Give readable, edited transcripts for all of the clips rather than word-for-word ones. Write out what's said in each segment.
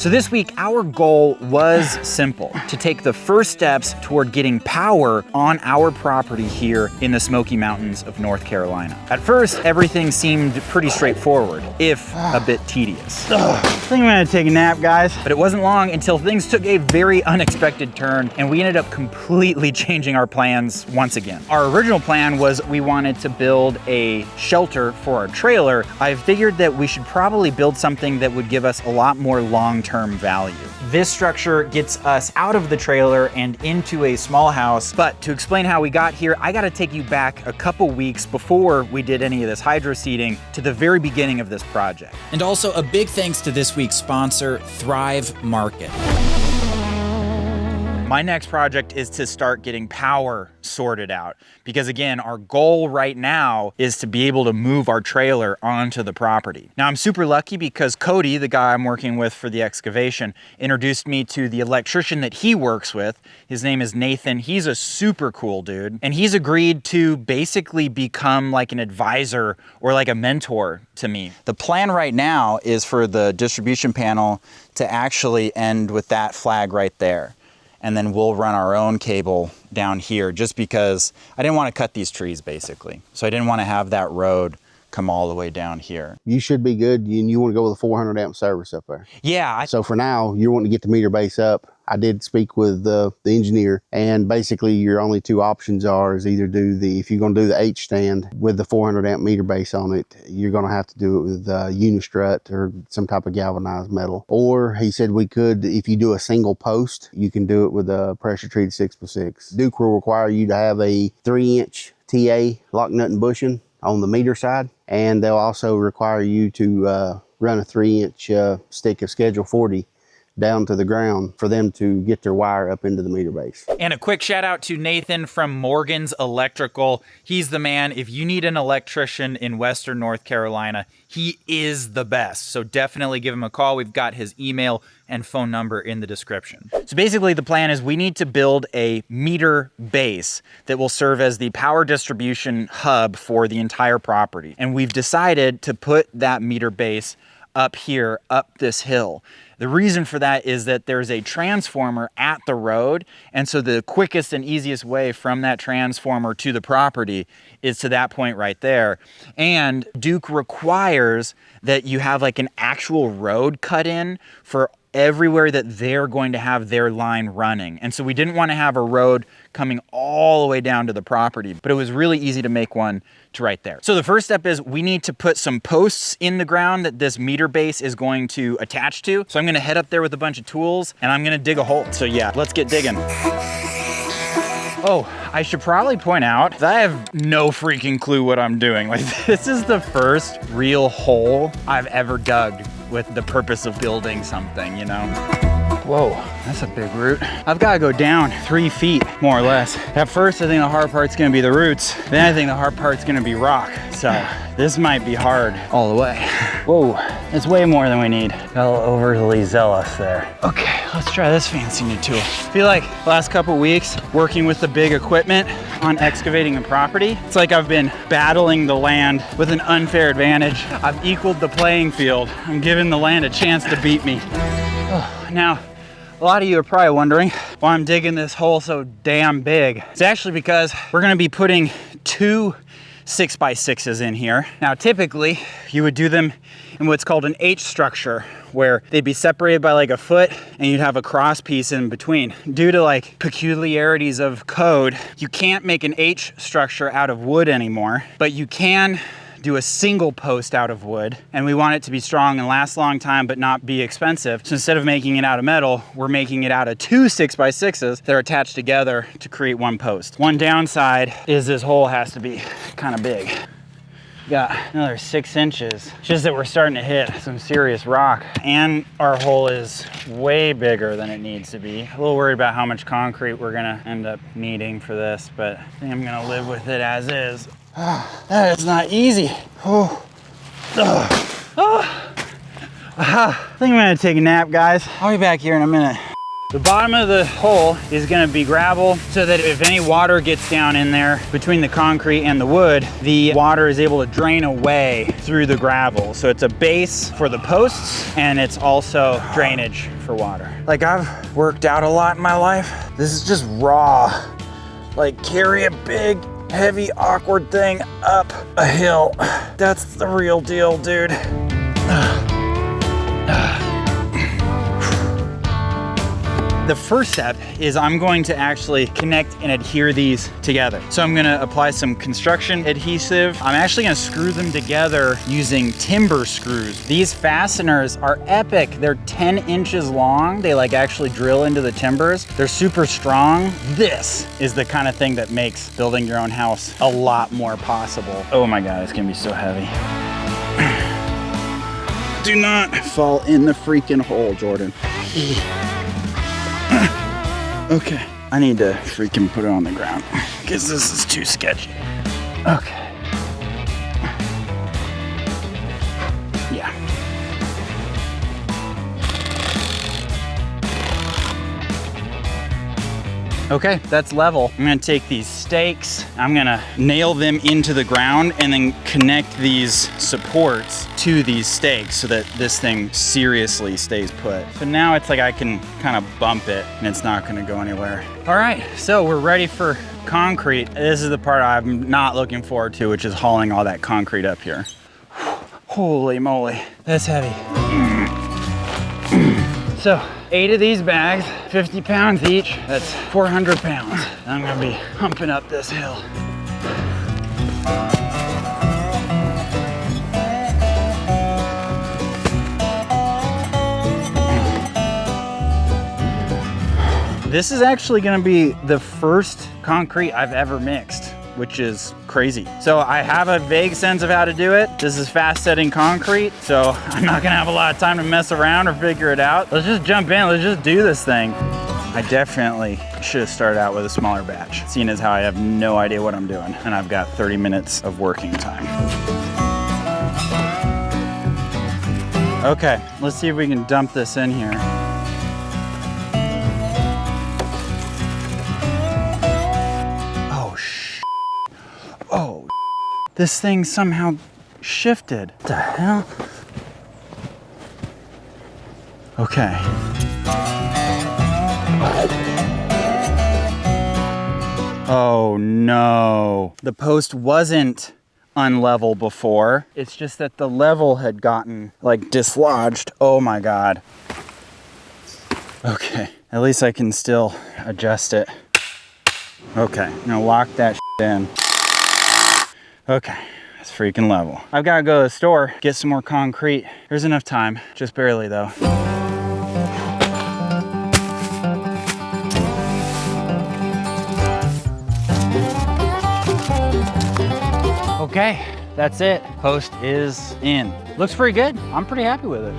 So this week, our goal was simple: to take the first steps toward getting power on our property here in the Smoky Mountains of North Carolina. At first, everything seemed pretty straightforward, if a bit tedious. I think I'm gonna take a nap, guys. But it wasn't long until things took a very unexpected turn, and we ended up completely changing our plans once again. Our original plan was we wanted to build a shelter for our trailer. I figured that we should probably build something that would give us a lot more long-term value. This structure gets us out of the trailer and into a small house. But to explain how we got here, I gotta take you back a couple weeks before we did any of this hydro seeding to the very beginning of this project. And also a big thanks to this week's sponsor, Thrive Market. My next project is to start getting power sorted out, because again, our goal right now is to be able to move our trailer onto the property. Now I'm super lucky because Cody, the guy I'm working with for the excavation, introduced me to the electrician that he works with. His name is Nathan. He's a super cool dude, and he's agreed to basically become like an advisor or like a mentor to me. The plan right now is for the distribution panel to actually end with that flag right there. And then we'll run our own cable down here, just because I didn't want to cut these trees basically. So I didn't want to have that road come all the way down here. You should be good, and you want to go with a 400 amp service up there. Yeah. So for now, you're wanting to get the meter base up. I did speak with the engineer, and basically your only two options is either do if you're going to do the H stand with the 400 amp meter base on it, you're going to have to do it with unistrut or some type of galvanized metal. Or he said we could, if you do a single post, you can do it with a pressure treated 6x6. Duke will require you to have a 3-inch TA lock nut and bushing on the meter side, and they'll also require you to run a 3-inch stick of Schedule 40 down to the ground for them to get their wire up into the meter base. And a quick shout out to Nathan from Morgan's Electrical. He's the man. If you need an electrician in Western North Carolina, he is the best. So definitely give him a call. We've got his email and phone number in the description. So basically the plan is we need to build a meter base that will serve as the power distribution hub for the entire property. And we've decided to put that meter base up here, up this hill. The reason for that is that there's a transformer at the road, and so the quickest and easiest way from that transformer to the property is to that point right there. And Duke requires that you have like an actual road cut in for everywhere that they're going to have their line running. And so we didn't want to have a road coming all the way down to the property, but it was really easy to make one to right there. So the first step is we need to put some posts in the ground that this meter base is going to attach to. So I'm going to head up there with a bunch of tools and I'm going to dig a hole. So yeah, let's get digging. Oh, I should probably point out that I have no freaking clue what I'm doing. Like, this is the first real hole I've ever dug with the purpose of building something, you know? Whoa, that's a big root. I've got to go down 3 feet, more or less. At first, I think the hard part's gonna be the roots. Then I think the hard part's gonna be rock. So this might be hard all the way. Whoa, it's way more than we need. Got a little overly zealous there. Okay, let's try this fancy new tool. I feel like the last couple weeks working with the big equipment on excavating a property, it's like I've been battling the land with an unfair advantage. I've equaled the playing field. I'm giving the land a chance to beat me. Oh, now, a lot of you are probably wondering why I'm digging this hole so damn big. It's actually because we're gonna be putting 2 6x6s in here. Now, typically, you would do them in what's called an H structure, where they'd be separated by like a foot and you'd have a cross piece in between. Due to like peculiarities of code, you can't make an H structure out of wood anymore, but you can do a single post out of wood, and we want it to be strong and last a long time but not be expensive. So instead of making it out of metal, we're making it out of 2 6x6s that are attached together to create 1 post. One downside is this hole has to be kind of big. Got another 6 inches. It's just that we're starting to hit some serious rock, and our hole is way bigger than it needs to be. A little worried about how much concrete we're gonna end up needing for this, but I think I'm gonna live with it as is. That is not easy. I think I'm gonna take a nap, guys. I'll be back here in a minute. The bottom of the hole is gonna be gravel so that if any water gets down in there between the concrete and the wood, the water is able to drain away through the gravel. So it's a base for the posts and it's also drainage for water. Like, I've worked out a lot in my life. This is just raw. Like, carry a big, heavy, awkward thing up a hill. That's the real deal, dude. The first step is I'm going to actually connect and adhere these together. So I'm gonna apply some construction adhesive. I'm actually gonna screw them together using timber screws. These fasteners are epic. They're 10 inches long. They like actually drill into the timbers. They're super strong. This is the kind of thing that makes building your own house a lot more possible. Oh my God, it's gonna be so heavy. Do not fall in the freaking hole, Jordan. Okay, I need to freaking put it on the ground because this is too sketchy. Okay. Yeah. Okay, that's level. I'm gonna take these stakes, I'm gonna nail them into the ground and then connect these supports to these stakes so that this thing seriously stays put. So now it's like I can kind of bump it and it's not gonna go anywhere. All right, so we're ready for concrete. This is the part I'm not looking forward to, which is hauling all that concrete up here. Holy moly, that's heavy. So 8 of these bags, 50 pounds each, that's 400 pounds. I'm gonna be humping up this hill. This is actually gonna be the first concrete I've ever mixed, which is crazy. So I have a vague sense of how to do it. This is fast setting concrete, so I'm not gonna have a lot of time to mess around or figure it out. Let's just jump in, let's just do this thing. I definitely should have started out with a smaller batch, seeing as how I have no idea what I'm doing, and I've got 30 minutes of working time. Okay, let's see if we can dump this in here. Oh, this thing somehow shifted. What the hell? Okay. Oh no. The post wasn't unlevel before. It's just that the level had gotten like dislodged. Oh my God. Okay, at least I can still adjust it. Okay, I'm gonna lock that in. Okay, it's freaking level. I've gotta go to the store, get some more concrete. There's enough time, just barely though. Okay, that's it. Post is in. Looks pretty good. I'm pretty happy with it.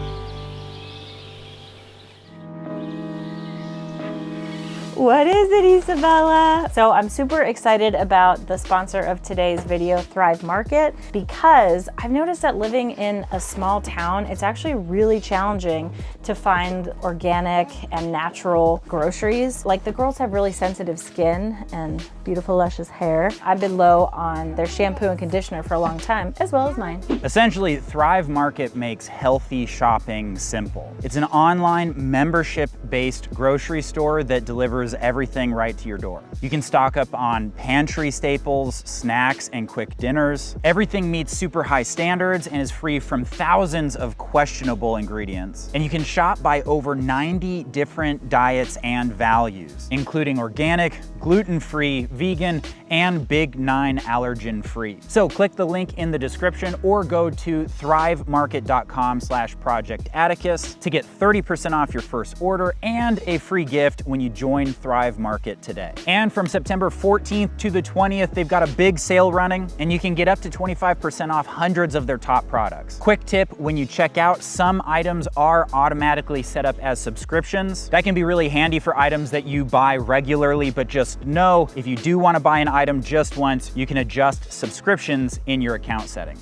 What is it, Isabella? So I'm super excited about the sponsor of today's video, Thrive Market, because I've noticed that living in a small town, it's actually really challenging to find organic and natural groceries. Like, the girls have really sensitive skin and beautiful, luscious hair. I've been low on their shampoo and conditioner for a long time, as well as mine. Essentially, Thrive Market makes healthy shopping simple. It's an online membership-based grocery store that delivers everything right to your door. You can stock up on pantry staples, snacks, and quick dinners. Everything meets super high standards and is free from thousands of questionable ingredients. And you can shop by over 90 different diets and values, including organic, gluten-free, vegan, and Big 9 allergen-free. So click the link in the description or go to thrivemarket.com/Project Atticus to get 30% off your first order and a free gift when you join Thrive Market today. And from September 14th to the 20th, they've got a big sale running and you can get up to 25% off hundreds of their top products. Quick tip, when you check out, some items are automatically set up as subscriptions. That can be really handy for items that you buy regularly, but just know if you do want to buy an item just once, you can adjust subscriptions in your account settings.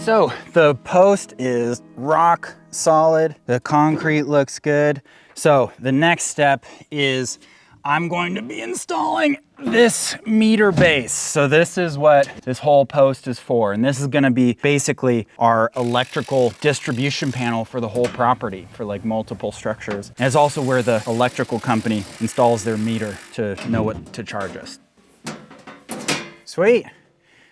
So the post is rock solid. The concrete looks good. So the next step is I'm going to be installing this meter base. So this is what this whole post is for. And this is gonna be basically our electrical distribution panel for the whole property for like multiple structures. And it's also where the electrical company installs their meter to know what to charge us. Sweet.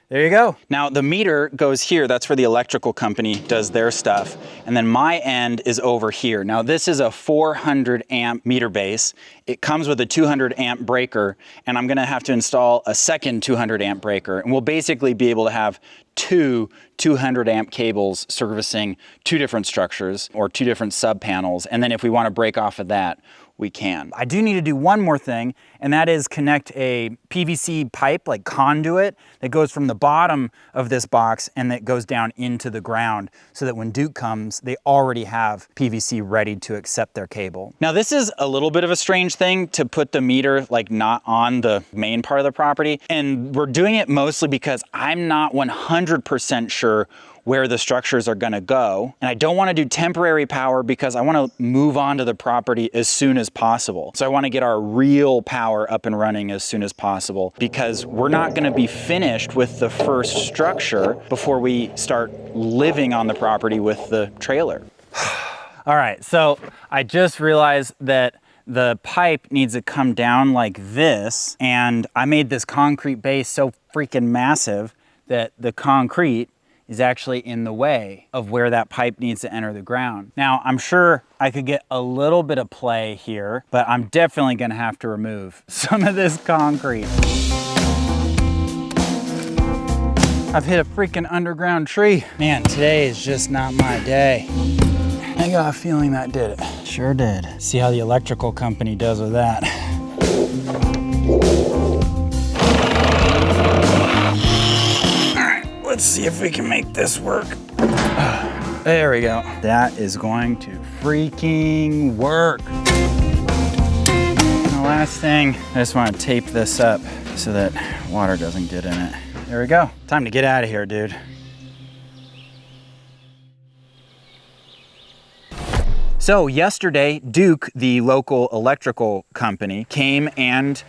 There you go. Now the meter goes here. That's where the electrical company does their stuff. And then my end is over here. Now this is a 400 amp meter base. It comes with a 200 amp breaker, and I'm gonna have to install a second 200 amp breaker. And we'll basically be able to have two 200 amp cables servicing two different structures or two different sub panels. And then if we wanna break off of that, we can. I do need to do one more thing, and that is connect a PVC pipe, like conduit, that goes from the bottom of this box and that goes down into the ground so that when Duke comes, they already have PVC ready to accept their cable. Now this is a little bit of a strange thing to put the meter like not on the main part of the property. And we're doing it mostly because I'm not 100% sure where the structures are gonna go. And I don't wanna do temporary power because I wanna move on to the property as soon as possible. So I wanna get our real power up and running as soon as possible because we're not gonna be finished with the first structure before we start living on the property with the trailer. All right, so I just realized that the pipe needs to come down like this, and I made this concrete base so freaking massive that the concrete is actually in the way of where that pipe needs to enter the ground. Now, I'm sure I could get a little bit of play here, but I'm definitely gonna have to remove some of this concrete. I've hit a freaking underground tree. Man, today is just not my day. I got a feeling that did it. Sure did. See how the electrical company does with that. Let's see if we can make this work. There we go. That is going to freaking work. And the last thing, I just want to tape this up so that water doesn't get in it. There we go. Time to get out of here, dude. So yesterday, Duke, the local electrical company, came and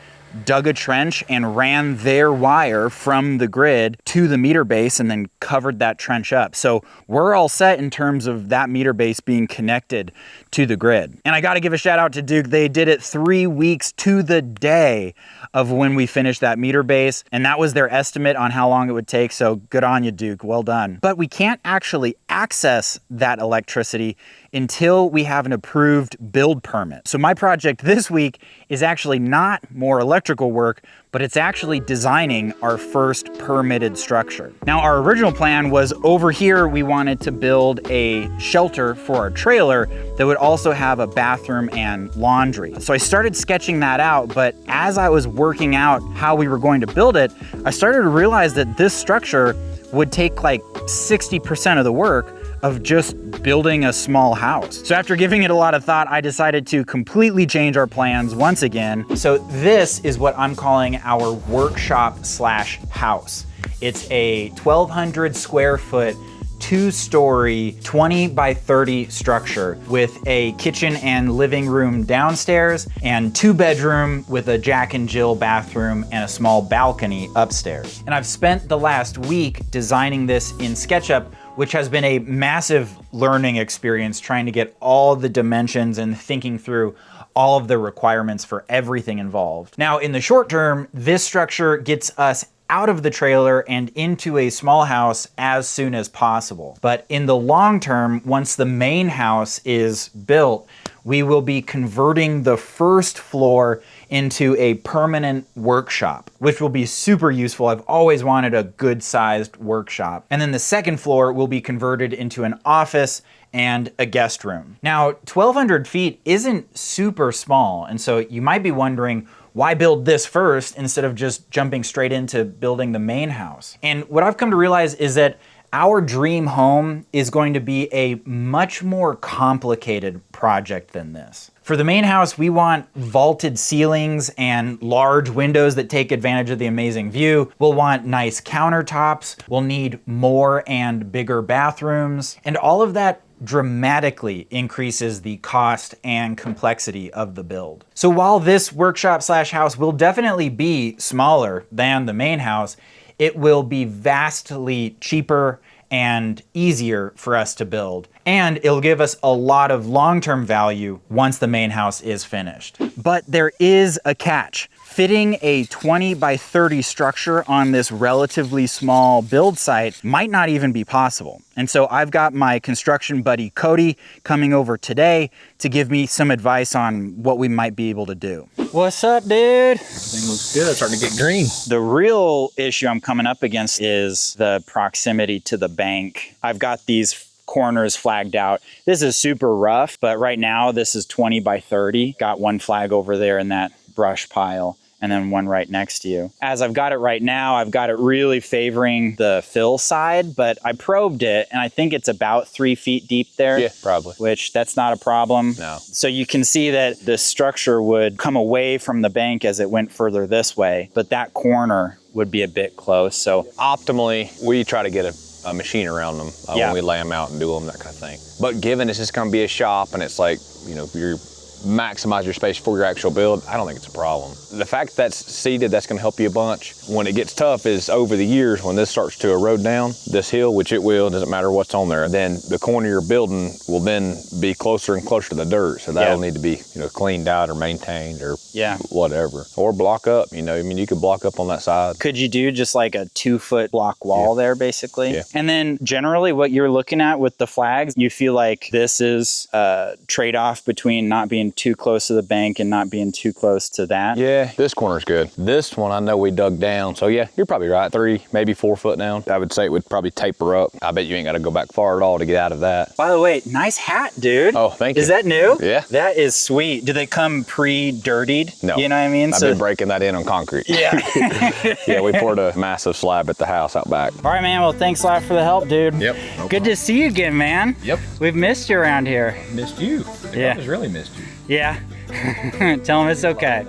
dug a trench and ran their wire from the grid to the meter base and then covered that trench up. So we're all set in terms of that meter base being connected to the grid. And I gotta give a shout out to Duke. They did it 3 weeks to the day of when we finished that meter base. And that was their estimate on how long it would take. So good on you, Duke, well done. But we can't actually access that electricity until we have an approved build permit. So my project this week is actually not more electrical work, but it's actually designing our first permitted structure. Now, our original plan was over here, we wanted to build a shelter for our trailer that would also have a bathroom and laundry. So I started sketching that out, but as I was working out how we were going to build it, I started to realize that this structure would take like 60% of the work of just building a small house. So after giving it a lot of thought, I decided to completely change our plans once again. So this is what I'm calling our workshop slash house. It's a 1,200 square foot, 2-story, 20 by 30 structure with a kitchen and living room downstairs and 2-bedroom with a Jack and Jill bathroom and a small balcony upstairs. And I've spent the last week designing this in SketchUp, which has been a massive learning experience trying to get all the dimensions and thinking through all of the requirements for everything involved. Now, in the short term, this structure gets us out of the trailer and into a small house as soon as possible. But in the long term, once the main house is built, we will be converting the first floor into a permanent workshop, which will be super useful. I've always wanted a good sized workshop. And then the second floor will be converted into an office and a guest room. Now, 1,200 feet isn't super small. And so you might be wondering, why build this first instead of just jumping straight into building the main house? And what I've come to realize is that Our dream home is going to be a much more complicated project than this. For the main house, we want vaulted ceilings and large windows that take advantage of the amazing view. We'll want nice countertops. We'll need more and bigger bathrooms. And all of that dramatically increases the cost and complexity of the build. So while this workshop slash house will definitely be smaller than the main house, it will be vastly cheaper and easier for us to build. And it'll give us a lot of long-term value once the main house is finished. But there is a catch. Fitting a 20 by 30 structure on this relatively small build site might not even be possible. And so I've got my construction buddy Cody coming over today to give me some advice on what we might be able to do. What's up, dude? Everything looks good. It's starting to get green. The real issue I'm coming up against is the proximity to the bank. I've got these corners flagged out. This is super rough, but right now this is 20 by 30. Got one flag over there in that brush pile, and then one right next to you. As I've got it right now, I've got it really favoring the fill side, but I probed it and I think it's about 3 feet deep there. Yeah, probably. Which that's not a problem. No. So you can see that the structure would come away from the bank as it went further this way, but that corner would be a bit close. So Optimally, we try to get a machine around them when we lay them out and do them, that kind of thing. But given it's just going to be a shop and it's like, you know, you're maximize your space for your actual build, I don't think it's a problem. The fact that's seeded, that's gonna help you a bunch. When it gets tough is over the years, when this starts to erode down, this hill, which it will, doesn't matter what's on there, then the corner you're building will then be closer and closer to the dirt. So that'll need to be, you know, cleaned out or maintained or whatever. Or block up, you know, I mean, you could block up on that side. Could you do just like a 2-foot block wall there, basically? Yeah. And then generally what you're looking at with the flags, you feel like this is a trade-off between not being too close to the bank and not being too close to that? Yeah, this corner's good. This one, I know we dug down. So yeah, you're probably right. 3, maybe 4 foot down. I would say it would probably taper up. I bet you ain't got to go back far at all to get out of that. By the way, nice hat, dude. Oh, thank you. Is that new? Yeah. That is sweet. Do they come pre-dirtied? No. You know what I mean? I've been breaking that in on concrete. Yeah. Yeah, we poured a massive slab at the house out back. All right, man. Well, thanks a lot for the help, dude. Yep. Good to see you again, man. Yep. We've missed you around here. Missed you. The Yeah. guys really missed you. Yeah. Tell him it's okay.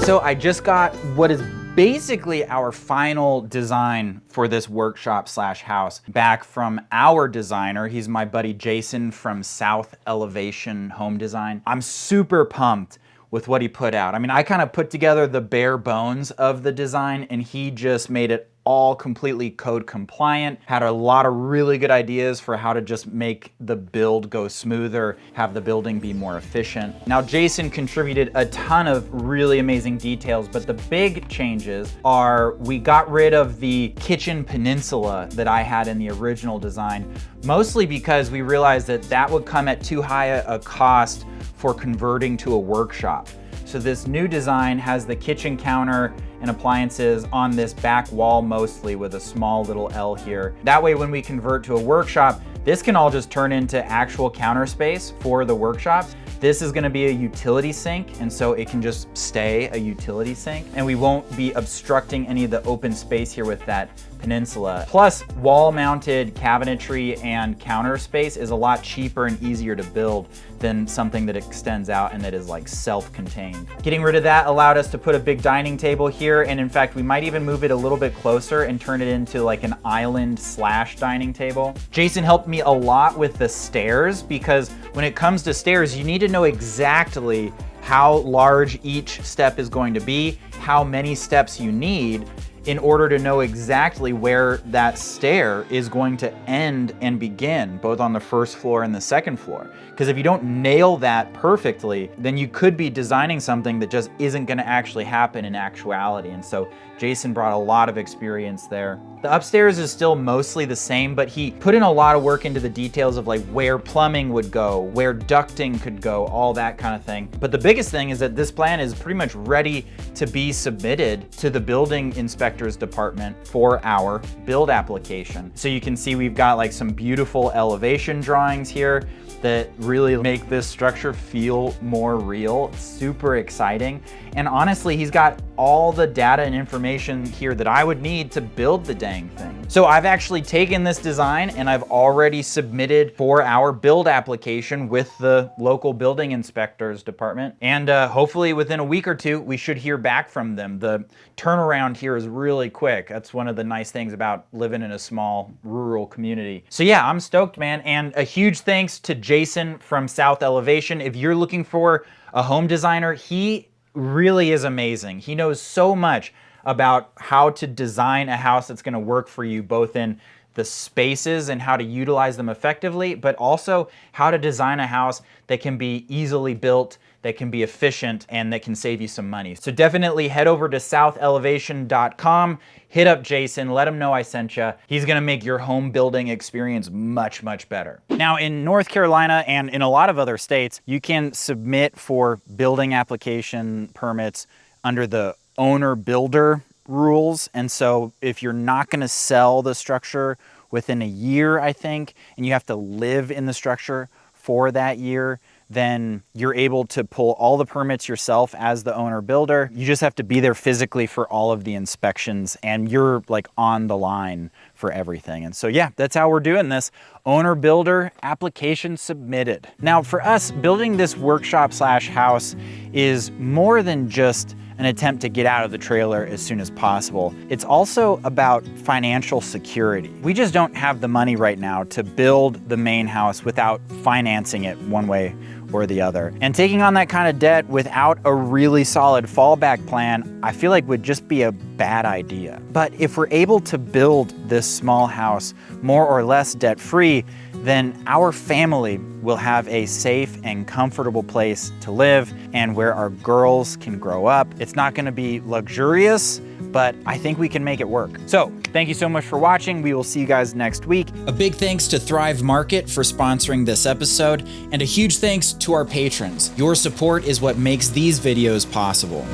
So I just got what is basically our final design for this workshop slash house back from our designer. He's my buddy Jason from South Elevation Home Design. I'm super pumped with what he put out. I mean, I kind of put together the bare bones of the design and he just made it all completely code compliant, had a lot of really good ideas for how to just make the build go smoother, have the building be more efficient. Now, Jason contributed a ton of really amazing details, but the big changes are we got rid of the kitchen peninsula that I had in the original design, mostly because we realized that that would come at too high a cost for converting to a workshop. So this new design has the kitchen counter and appliances on this back wall mostly with a small little L here. That way when we convert to a workshop, this can all just turn into actual counter space for the workshop. This is gonna be a utility sink, and so it can just stay a utility sink, and we won't be obstructing any of the open space here with that peninsula. Plus, wall-mounted cabinetry and counter space is a lot cheaper and easier to build than something that extends out and that is like self-contained. Getting rid of that allowed us to put a big dining table here, and in fact, we might even move it a little bit closer and turn it into like an island slash dining table. Jason helped me a lot with the stairs, because when it comes to stairs, you need to know exactly how large each step is going to be, how many steps you need, in order to know exactly where that stair is going to end and begin, both on the first floor and the second floor. Because if you don't nail that perfectly, then you could be designing something that just isn't gonna actually happen in actuality. And so Jason brought a lot of experience there. The upstairs is still mostly the same, but he put in a lot of work into the details of like where plumbing would go, where ducting could go, all that kind of thing. But the biggest thing is that this plan is pretty much ready to be submitted to the building inspector inspectors department for our build application. So you can see we've got like some beautiful elevation drawings here that really make this structure feel more real. It's super exciting. And honestly, he's got all the data and information here that I would need to build the dang thing. So I've actually taken this design and I've already submitted for our build application with the local building inspectors department. And hopefully within a week or two, we should hear back from them. The turnaround here is really quick. That's one of the nice things about living in a small rural community. So yeah, I'm stoked, man. And a huge thanks to Jason from South Elevation. If you're looking for a home designer, he really is amazing. He knows so much about how to design a house that's gonna work for you, both in the spaces and how to utilize them effectively, but also how to design a house that can be easily built, that can be efficient, and that can save you some money. So definitely head over to southelevation.com, hit up Jason, let him know I sent you. He's gonna make your home building experience much, much better. Now in North Carolina and in a lot of other states, you can submit for building application permits under the owner builder rules. And so if you're not gonna sell the structure within a year, I think, and you have to live in the structure for that year, then you're able to pull all the permits yourself as the owner builder. You just have to be there physically for all of the inspections and you're like on the line for everything. And so yeah, that's how we're doing this. Owner builder application submitted. Now for us, building this workshop slash house is more than just an attempt to get out of the trailer as soon as possible. It's also about financial security. We just don't have the money right now to build the main house without financing it one way or the other. And taking on that kind of debt without a really solid fallback plan, I feel like would just be a bad idea. But if we're able to build this small house more or less debt-free, then our family will have a safe and comfortable place to live and where our girls can grow up. It's not gonna be luxurious, but I think we can make it work. So thank you so much for watching. We will see you guys next week. A big thanks to Thrive Market for sponsoring this episode, and a huge thanks to our patrons. Your support is what makes these videos possible.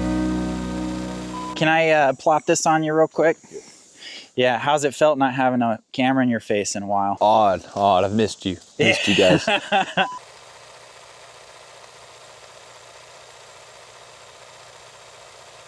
Can I plop this on you real quick? Yeah, how's it felt not having a camera in your face in a while? Odd. I've missed you. Missed you guys.